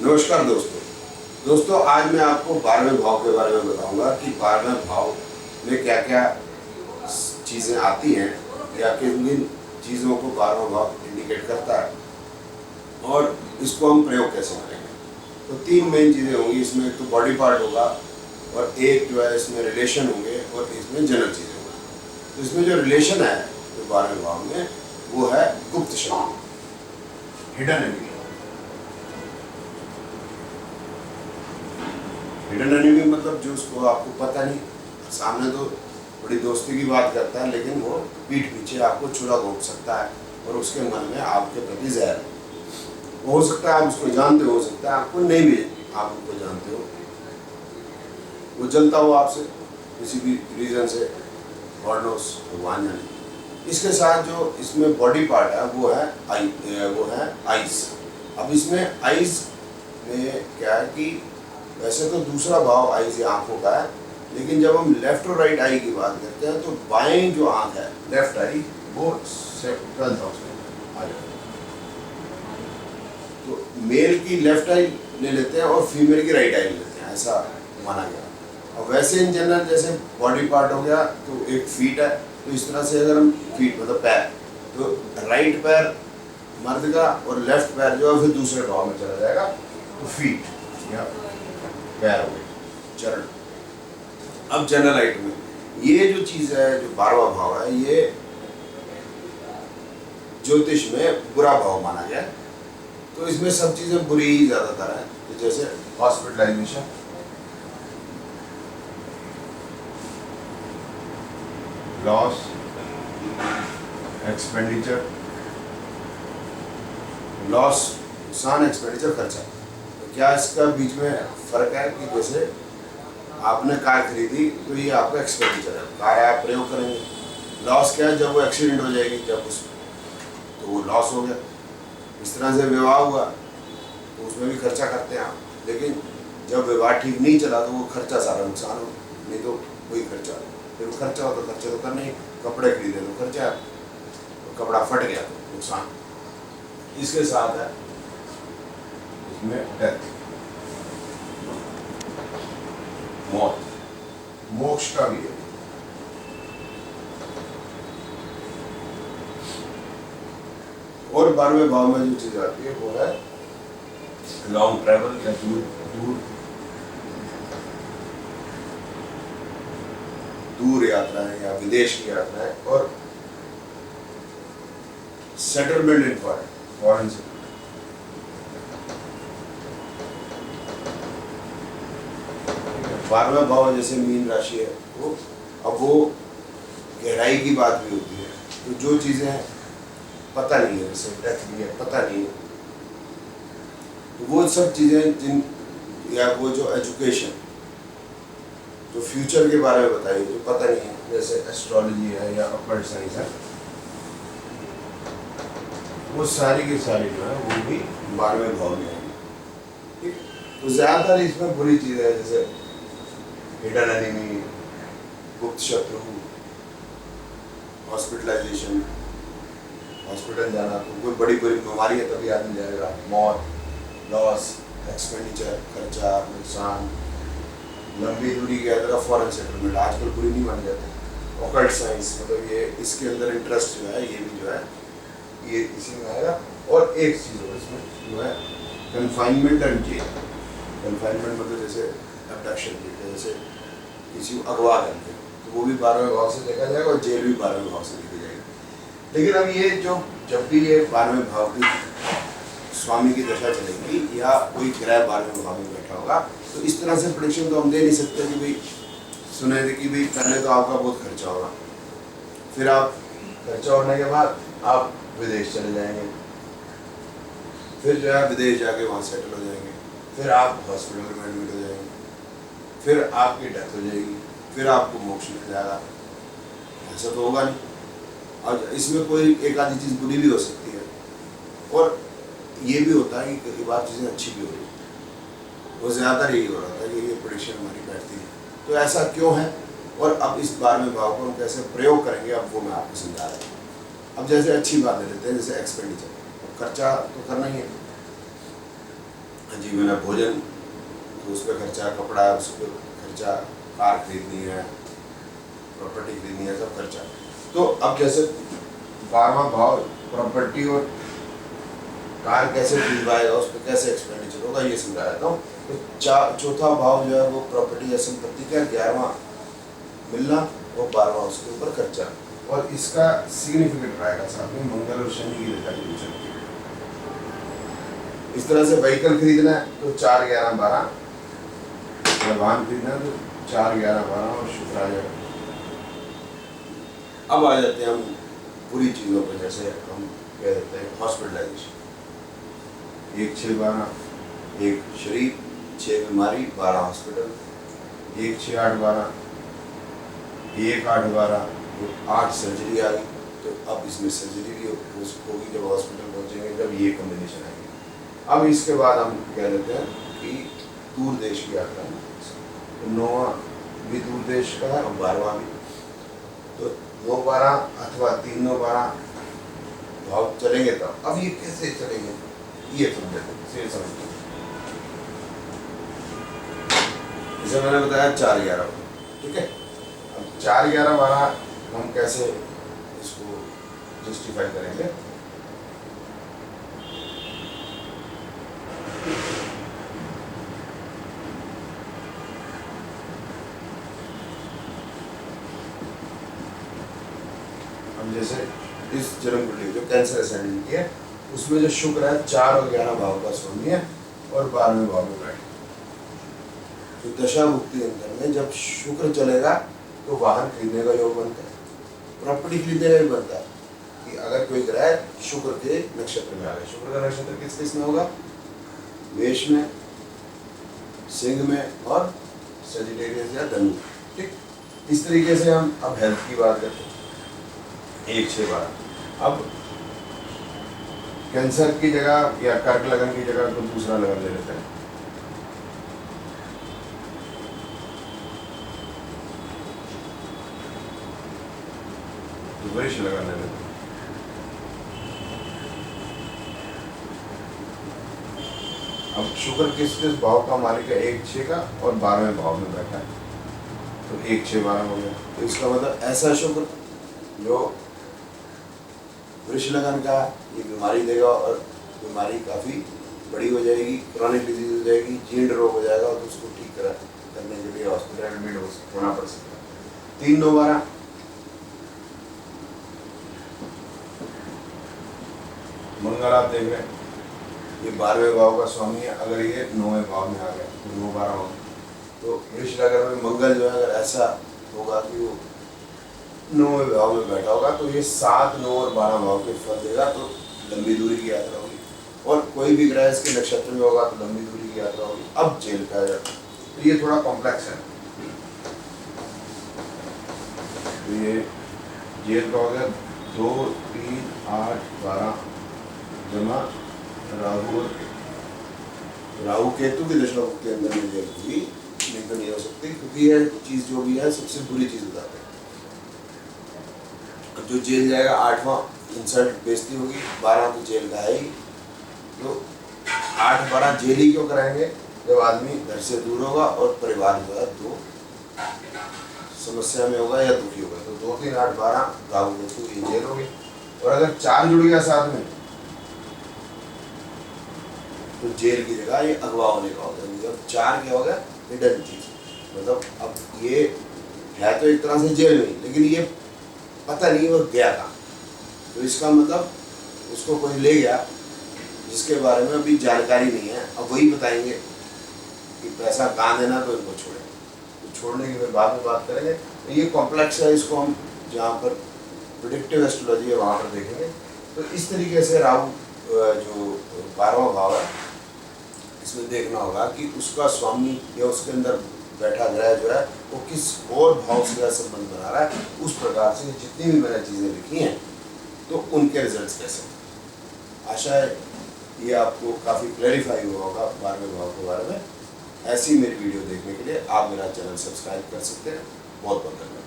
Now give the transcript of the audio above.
नमस्कार दोस्तों आज मैं आपको 12वें भाव के बारे में बताऊंगा कि 12वें भाव में क्या क्या चीज़ें आती हैं या किन किन चीज़ों को 12वां भाव इंडिकेट करता है और इसको हम प्रयोग कैसे करेंगे। तो तीन मेन चीज़ें होंगी इसमें। एक तो बॉडी पार्ट होगा और एक जो है इसमें रिलेशन होंगे और इसमें जनरल चीज़ें होंगी। तो इसमें जो रिलेशन है जो 12वें भाव में वो है गुप्त शक्ति, हिडन एनिमी। हिडन एनिमी मतलब जो उसको आपको पता नहीं, सामने तो बड़ी दोस्ती की बात करता है लेकिन वो पीठ पीछे आपको छुरा घोंप सकता है और उसके मन में आपके प्रति जहर हो सकता है। आप उसको जानते हो सकता है आपको नहीं भी आप उनको जानते हो, वो जलता हो आपसे किसी भी रीजन से, गॉड नोस, भगवान जाने। इसके साथ जो इसमें बॉडी पार्ट है वो है आइज। अब इसमें आइज में क्या है कि वैसे तो दूसरा भाव आइज या आंखों का है, लेकिन जब हम लेफ्ट और राइट आई की बात करते हैं तो बाएं जो आंख है लेफ्ट आई वो 12th हाउस में आ जाती है। तो मेल की लेफ्ट आई ले लेते हैं और फीमेल की राइट आई ले लेते हैं, ऐसा माना गया। और वैसे इन जनरल जैसे बॉडी पार्ट हो गया तो एक फीट है, तो इस तरह से अगर हम फीट मतलब पैर, तो राइट पैर मर्द का और लेफ्ट पैर जो है फिर दूसरे भाव में चला जाएगा, तो फीट या पैर हो गए, चरण। अब जनरल आइट में ये जो चीज है जो 12वां भाव है ये ज्योतिष में बुरा भाव माना गया, तो इसमें सब चीजें बुरी ही ज्यादातर है। तो जैसे हॉस्पिटलाइजेशन, लॉस, एक्सपेंडिचर, लॉस नुकसान, एक्सपेंडिचर खर्चा। तो क्या इसका बीच में फर्क है कि जैसे आपने कार खरीदी तो ये आपका एक्सपेंडिचर है, कार आप प्रयोग करेंगे। लॉस क्या है, जब वो एक्सीडेंट हो जाएगी जब उस तो वो लॉस हो गया। इस तरह से विवाह हुआ तो उसमें भी खर्चा करते हैं आप, लेकिन जब विवाह ठीक नहीं चला तो वो खर्चा सारा नुकसान हो, नहीं तो कोई खर्चा। फिर वो खर्चा हो तो खर्चा तो करना ही, कपड़े खरीदे तो खर्चा, तो कपड़ा फट गया तो नुकसान। इसके साथ है इसमें डेथ, मौत, मोक्ष का भी है। और 12वें भाव में जो चीज आती है वो है लॉन्ग ट्रैवल या दूर यात्रा है या विदेश की यात्रा है, और सेटलमेंट इन फॉरेन से। बारहवें भाव जैसे मीन राशि है वो, अब वो गहराई की बात भी होती है, तो जो चीजें पता नहीं है, जैसे डेथ भी है पता नहीं है, तो वो सब चीजें जिन या वो जो एजुकेशन जो फ्यूचर के बारे में बताई जो पता नहीं है, जैसे एस्ट्रोलॉजी है या अकल्ट साइंस है, वो सारी की सारी जो है वो भी 12वें भाव में आएगी। ठीक, तो ज्यादातर इसमें बुरी चीजें है जैसे हिडन एनिमी, गुप्त शत्रु, हॉस्पिटलाइजेशन, हॉस्पिटल जाना, तो कोई बड़ी बड़ी बीमारी है तभी आदमी जाएगा, मौत, लॉस, एक्सपेंडिचर, खर्चा, नुकसान, लंबी दूरी की यात्रा, फॉरेन सेटलमेंट आजकल बुरी नहीं मानी जाती। ऑकल्ट साइंस मतलब ये इसके अंदर इंटरेस्ट जो है ये भी जो है ये इसी में आएगा। और एक चीज़ होगा इसमें जो है कन्फाइनमेंट एंड जेल। कन्फाइनमेंट मतलब जैसे अबडक्शन, जैसे किसी को अगवा करके, तो वो भी 12वें भाव से देखा जाएगा और जेल भी 12वें भाव से देखी जाएगी। लेकिन अब ये जो जब भी ये 12वें भाव की स्वामी की दशा चलेगी या कोई ग्रह 12वें भाव में बैठा होगा, तो इस तरह से प्रेडिक्शन तो हम दे नहीं सकते कि भाई सुने थे कि भाई पहले तो आपका बहुत खर्चा होगा, फिर आप खर्चा होने के बाद आप विदेश चले जाएंगे, फिर जो है विदेश जाके वहाँ सेटल हो जाएंगे, फिर आप हॉस्पिटल में एडमिट हो जाएंगे, फिर आपकी डेथ हो जाएगी, फिर आपको मोक्ष मिल जाएगा। ऐसा तो होगा नहीं। और इसमें कोई एक आधी चीज़ बुरी भी हो सकती है, और ये भी होता है कि कई बार चीज़ें अच्छी भी हो रही है। वो ज़्यादातर यही हो रहा था कि ये प्रेडिक्शन हमारी बैठती है। तो ऐसा क्यों है और अब इस 12वें भाव को हम कैसे प्रयोग करेंगे, अब वो मैं आपको समझा रहा हूँ। अब जैसे अच्छी बात ले लेते हैं, जैसे एक्सपेंडिचर, खर्चा तो करना ही है। हाँ जी, मेरा भोजन तो उस पर खर्चा, कपड़ा उस पर खर्चा, कार खरीदनी है, प्रॉपर्टी खरीदनी है, सब खर्चा। तो अब जैसे 12वां भाव प्रॉपर्टी और कार कैसे खरीदवाएगा, उस पर कैसे एक्सपेंडिचर होगा, ये समझा देता हूँ। तो चौथा भाव जो है वो प्रॉपर्टी या संपत्ति का, 11वां मिलना और 12वां उसके ऊपर खर्चा। और इसका सिग्निफिकेंट रहेगा साथ में मंगल और शनि की रेखा जो चलती है। इस तरह से व्हीकल खरीदना है तो 4, 11, 12, वाहन खरीदना है तो 4, 11, 12 और शुक्र आ जाएगा। अब आ जाते हैं हम बुरी चीज़ों पर, जैसे हम कह देते हैं हॉस्पिटलाइजेशन। 1, 6, 12, 1 शरीर, 6 बीमारी, 12 हॉस्पिटल। 1, 6, 8, 12, 1, 8, 12 तो 8 सर्जरी आ गई। तो अब इसमें सर्जरी भी होगी जब हॉस्पिटल पहुंचेंगे, जब ये कॉम्बिनेशन आएगी। अब इसके बाद हम कह देते हैं कि दूर देश की यात्रा में, तो 9वां भी दूर देश का है और 12वां भी। तो 9, 12 अथवा 3, 9, 12 भाव चलेंगे तब। अब ये कैसे चलेंगे ये समझते, जैसे मैंने बताया 4, 11, ठीक है। अब 4, 11, 12 हम कैसे इसको जस्टिफाई करेंगे। हम जैसे इस जन्म कुंडली जो कैंसर असेंडेंट की है, उसमें जो शुक्र है 4 और 11 भाव का स्वामी है और 12वें भाव में बैठे। तो दशा भुक्ति अंतर में जब शुक्र चलेगा तो वाहन खरीदने का योग बनता है, प्रॉपर्टी खरीदने का भी बनता है। कि अगर कोई ग्रह शुक्र के नक्षत्र में आ गया, शुक्र का नक्षत्र किस किस में होगा, मेष में, सिंह में और सजिटेरियस या धनु। ठीक, इस तरीके से हम अब हेल्थ की बात करते हैं। 1, 6, 12। अब कैंसर की जगह या कर्क लगन की जगह तो दूसरा लगन ले लेते हैं। वृष लगन ले लेते हैं। अब शुक्र किस किस भाव का मालिक है, 1, 6 का और 12वें भाव में बैठा है, तो 1, 6, 12 हो गया। तो इसका मतलब ऐसा शुक्र जो वृष लगन का ये बीमारी देगा और बीमारी काफ़ी बड़ी हो जाएगी, क्रॉनिक डिजीज हो जाएगी, जीर्ण रोग हो जाएगा, तो उसको ठीक करने के लिए हॉस्पिटल एडमिट होना पड़ सकता है। 3, 9, 12 मंगल आप देख रहे हैं, ये 12वें भाव का स्वामी है। अगर ये 9वें भाव में आ गया तो 9, 12 होगा। तो वृष लगन में मंगल जो है अगर ऐसा होगा कि वो 9वें भाव में बैठा होगा, तो ये 7, 9 और 12 भाव के फल देगा, तो लंबी दूरी की यात्रा होगी। और कोई भी ग्रह इसके नक्षत्र में होगा तो लंबी दूरी की यात्रा होगी। अब जेल का आ जाता है, तो ये थोड़ा कॉम्प्लेक्स है। तो ये जेल का हो गया 2, 3, 8, 12 जमा राहु केतु की दशा के अंदर में जेल होगी, नहीं तो नहीं हो सकती, क्योंकि यह चीज जो भी है सबसे बुरी चीज बताते हैं। जो जेल जाएगा 8वां इंसल्ट बेइज्जती होगी, 12 तो जेल का है ही। तो 8, 12 जेल ही क्यों कराएंगे, जब आदमी घर से दूर होगा और परिवार जो है तो समस्या में होगा या दुखी होगा। तो 2, 3, 8, 12 राहु केतु ये जेल होगी। और अगर 4 जुड़ गया साथ में तो जेल की जगह ये अगवा होने का होगा। जब 4 क्या होगा, हिडन चीज, मतलब अब ये है तो एक तरह से जेल में, लेकिन ये पता नहीं वो गया कहाँ। तो इसका मतलब उसको कोई ले गया जिसके बारे में अभी जानकारी नहीं है, अब वही बताएंगे कि पैसा कहाँ देना, तो इनको छोड़े। तो छोड़ने की फिर बाद में बात करेंगे। तो ये कॉम्प्लेक्स है, इसको हम जहाँ पर प्रेडिक्टिव एस्ट्रोलॉजी है वहाँ पर देखेंगे। तो इस तरीके से राहु जो 12वां भाव है, इसमें देखना होगा कि उसका स्वामी या उसके अंदर बैठा ग्रह जो है वो किस और भाव से संबंध बना रहा है। उस प्रकार से जितनी भी मैंने चीज़ें लिखी हैं तो उनके रिजल्ट्स कैसे। आशा है ये आपको काफ़ी क्लैरिफाई हुआ होगा 12वें भाव के बारे में। ऐसी मेरी वीडियो देखने के लिए आप मेरा चैनल सब्सक्राइब कर सकते हैं। बहुत बहुत धन्यवाद।